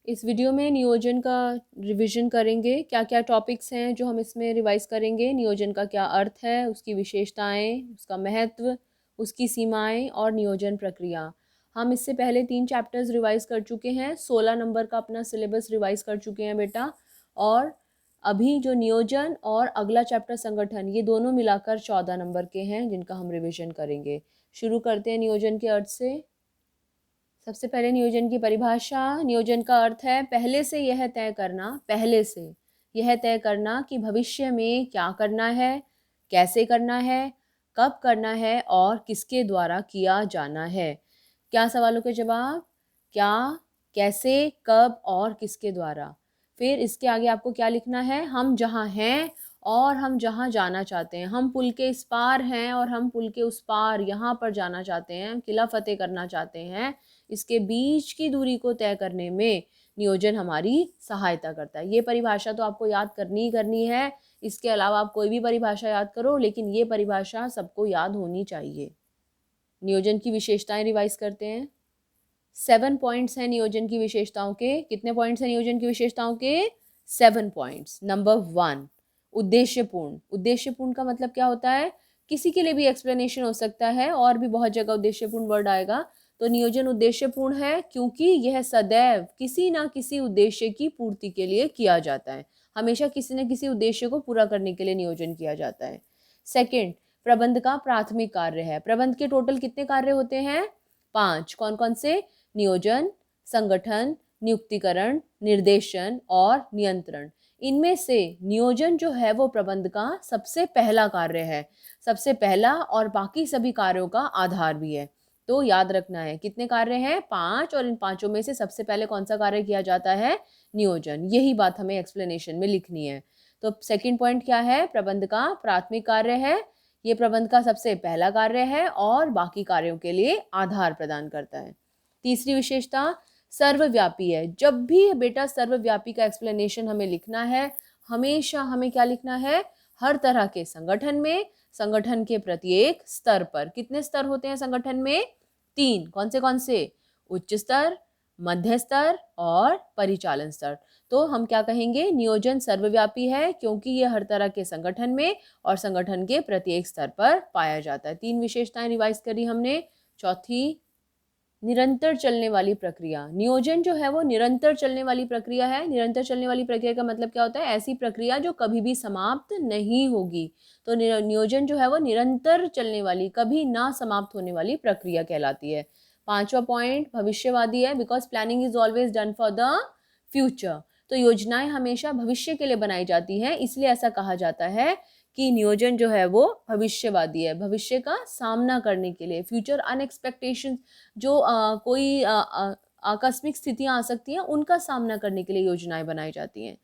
इस वीडियो में नियोजन का रिवीजन करेंगे। क्या क्या टॉपिक्स हैं जो हम इसमें रिवाइज करेंगे। नियोजन का क्या अर्थ है, उसकी विशेषताएं, उसका महत्व, उसकी सीमाएं और नियोजन प्रक्रिया। हम इससे पहले 3 चैप्टर्स रिवाइज कर चुके हैं। 16 नंबर का अपना सिलेबस रिवाइज कर चुके हैं बेटा। और अभी जो नियोजन और अगला चैप्टर संगठन, ये दोनों मिलाकर 14 नंबर के हैं जिनका हम रिविजन करेंगे। शुरू करते हैं नियोजन के अर्थ से। सबसे पहले नियोजन की परिभाषा। नियोजन का अर्थ है पहले से यह तय करना, पहले से यह तय करना कि भविष्य में क्या करना है, कैसे करना है, कब करना है और किसके द्वारा किया जाना है। क्या सवालों के जवाब? क्या, कैसे, कब और किसके द्वारा। फिर इसके आगे आपको क्या लिखना है? हम जहाँ हैं और हम जहाँ जाना चाहते हैं। हम पुल के इस पार हैं और हम पुल के उस पार यहाँ पर जाना चाहते हैं, किला फतेह करना चाहते हैं। इसके बीच की दूरी को तय करने में नियोजन हमारी सहायता करता है। ये परिभाषा तो आपको याद करनी ही करनी है। इसके अलावा आप कोई भी परिभाषा याद करो, लेकिन ये परिभाषा सबको याद होनी चाहिए। नियोजन की विशेषताएं रिवाइज करते हैं। 7 पॉइंट्स हैं नियोजन की विशेषताओं के। कितने पॉइंट्स हैं नियोजन की विशेषताओं के? 7 पॉइंट्स। नंबर 1, उद्देश्यपूर्ण। उद्देश्यपूर्ण का मतलब क्या होता है? किसी के लिए भी एक्सप्लेनेशन हो सकता है और भी बहुत जगह उद्देश्यपूर्ण वर्ड आएगा। तो नियोजन उद्देश्यपूर्ण है क्योंकि यह सदैव किसी ना किसी उद्देश्य की पूर्ति के लिए किया जाता है। हमेशा किसी न किसी उद्देश्य को पूरा करने के लिए नियोजन किया जाता है। सेकंड, प्रबंध का प्राथमिक कार्य है। प्रबंध के टोटल कितने कार्य होते हैं? 5। कौन कौन से? नियोजन, संगठन, नियुक्तिकरण, निर्देशन और नियंत्रण। इनमें से नियोजन जो है वो प्रबंध का सबसे पहला कार्य है, सबसे पहला, और बाकी सभी कार्यों का आधार भी है। तो याद रखना है कितने कार्य हैं? 5, और इन 5 में से सबसे पहले कौन सा कार्य किया जाता है? नियोजन। यही बात हमें एक्सप्लेनेशन में लिखनी है। तो सेकंड पॉइंट क्या है? प्रबंध का प्राथमिक कार्य है, ये प्रबंध का सबसे पहला कार्य है और बाकी कार्यों के लिए आधार प्रदान करता है। तीसरी विशेषता, सर्वव्यापी है। जब भी बेटा सर्वव्यापी का एक्सप्लेनेशन हमें लिखना है, हमेशा हमें क्या लिखना है? हर तरह के संगठन में, संगठन के प्रत्येक स्तर पर। कितने स्तर होते हैं संगठन में? 3। कौन से? उच्च स्तर, मध्य स्तर और परिचालन स्तर। तो हम क्या कहेंगे? नियोजन सर्वव्यापी है क्योंकि ये हर तरह के संगठन में और संगठन के प्रत्येक स्तर पर पाया जाता है। 3 विशेषताएं रिवाइज करी हमने। चौथी, निरंतर चलने वाली प्रक्रिया। नियोजन जो है वो निरंतर चलने वाली प्रक्रिया है। निरंतर चलने वाली प्रक्रिया का मतलब क्या होता है? ऐसी प्रक्रिया जो कभी भी समाप्त नहीं होगी। तो नियोजन जो है वो निरंतर चलने वाली, कभी ना समाप्त होने वाली प्रक्रिया कहलाती है। 5वां पॉइंट भविष्यवादी है, because planning is always done for the future. तो योजनाएं हमेशा भविष्य के लिए बनाई जाती हैं, इसलिए ऐसा कहा जाता है कि नियोजन जो है वो भविष्यवादी है, भविष्य का सामना करने के लिए। फ्यूचर अनएक्सपेक्टेशन, जो कोई आकस्मिक स्थितियां आ सकती हैं, उनका सामना करने के लिए योजनाएं बनाई जाती हैं।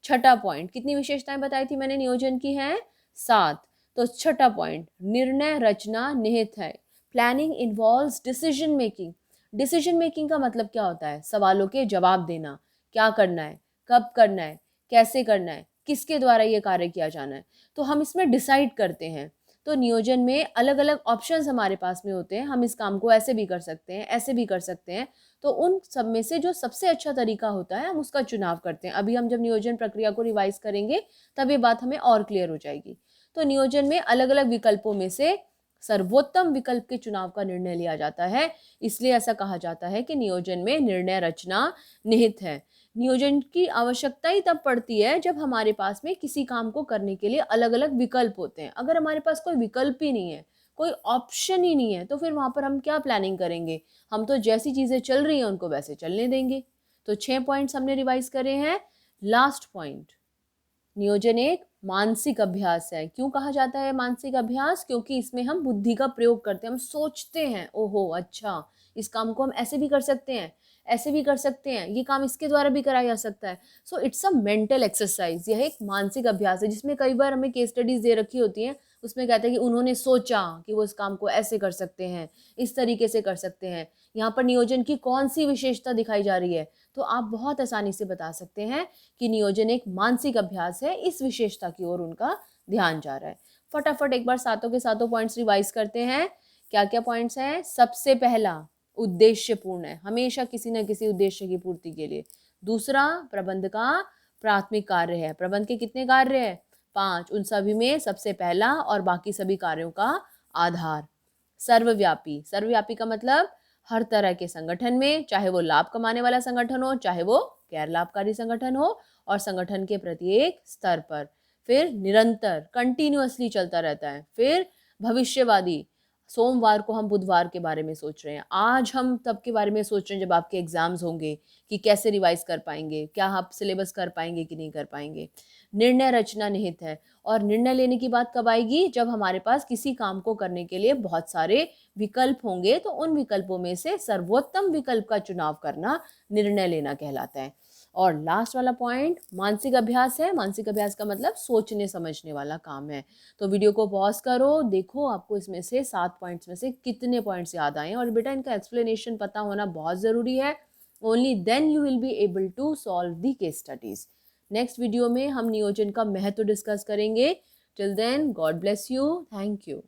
छठा पॉइंट, कितनी विशेषताएं बताई थी मैंने नियोजन की हैं? 7। तो छठा पॉइंट, निर्णय रचना निहित है। Planning involves decision making. Decision making का मतलब क्या होता है? सवालों के जवाब देना। क्या करना है, कब करना है, कैसे करना है, किसके द्वारा ये कार्य किया जाना है, तो हम इसमें डिसाइड करते हैं। तो नियोजन में अलग अलग ऑप्शंस हमारे पास में होते हैं। हम इस काम को ऐसे भी कर सकते हैं, ऐसे भी कर सकते हैं। तो उन सब में से जो सबसे अच्छा तरीका होता है, हम उसका चुनाव करते हैं। अभी हम जब नियोजन प्रक्रिया को रिवाइज करेंगे तब ये बात हमें और क्लियर हो जाएगी। तो नियोजन में अलग अलग विकल्पों में से सर्वोत्तम विकल्प के चुनाव का निर्णय लिया जाता है। इसलिए ऐसा कहा जाता है कि नियोजन में निर्णय रचना निहित है। नियोजन की आवश्यकता ही तब पड़ती है जब हमारे पास में किसी काम को करने के लिए अलग अलग विकल्प होते हैं। अगर हमारे पास कोई विकल्प ही नहीं है, कोई ऑप्शन ही नहीं है, तो फिर वहां पर हम क्या प्लानिंग करेंगे? हम तो जैसी चीजें चल रही हैं उनको वैसे चलने देंगे। तो 6 पॉइंट्स हमने रिवाइज करे हैं। लास्ट पॉइंट, नियोजन एक मानसिक अभ्यास है। क्यों कहा जाता है मानसिक अभ्यास? क्योंकि इसमें हम बुद्धि का प्रयोग करते हैं। हम सोचते हैं, ओहो अच्छा, इस काम को हम ऐसे भी कर सकते हैं, ऐसे भी कर सकते हैं, ये काम इसके द्वारा भी कराया जा सकता है। So it's a mental exercise. यह एक मानसिक अभ्यास है जिसमें कई बार हमें केस स्टडीज दे रखी होती हैं। उसमें कहते हैं कि उन्होंने सोचा कि वो इस काम को ऐसे कर सकते हैं, इस तरीके से कर सकते हैं। यहाँ पर नियोजन की कौन सी विशेषता दिखाई जा रही है? तो आप बहुत आसानी से बता सकते हैं कि नियोजन एक मानसिक अभ्यास है। इस विशेषता की ओर उनका ध्यान जा रहा है। फटाफट एक बार सातों के सातों पॉइंट्स रिवाइज करते हैं। क्या क्या पॉइंट्स हैं? सबसे पहला, उद्देश्यपूर्ण है, हमेशा किसी न किसी उद्देश्य की पूर्ति के लिए। दूसरा प्रबंध का प्राथमिक कार्य है। प्रबंध के कितने कार्य है? 5। उन सभी में सबसे पहला और बाकी सभी कार्यों का आधार। सर्वव्यापी, सर्वव्यापी का मतलब हर तरह के संगठन में, चाहे वो लाभ कमाने वाला संगठन हो, चाहे वो गैर लाभकारी संगठन हो, और संगठन के प्रत्येक स्तर पर। फिर निरंतर, कंटिन्यूअसली चलता रहता है। फिर भविष्यवादी, सोमवार को हम बुधवार के बारे में सोच रहे हैं, आज हम तब के बारे में सोच रहे हैं जब आपके एग्जाम्स होंगे कि कैसे रिवाइज कर पाएंगे, क्या आप सिलेबस कर पाएंगे कि नहीं कर पाएंगे। निर्णय रचना निहित है, और निर्णय लेने की बात कब आएगी? जब हमारे पास किसी काम को करने के लिए बहुत सारे विकल्प होंगे, तो उन विकल्पों में से सर्वोत्तम विकल्प का चुनाव करना निर्णय लेना कहलाता है। और लास्ट वाला पॉइंट मानसिक अभ्यास है। मानसिक अभ्यास का मतलब सोचने समझने वाला काम है। तो वीडियो को पॉज करो, देखो आपको इसमें से 7 पॉइंट्स में से कितने पॉइंट्स याद आए। और बेटा इनका एक्सप्लेनेशन पता होना बहुत ज़रूरी है। Only then you will be able to solve the case studies. Next video में हम नियोजन का महत्व डिस्कस करेंगे। Till then, God bless you, thank you.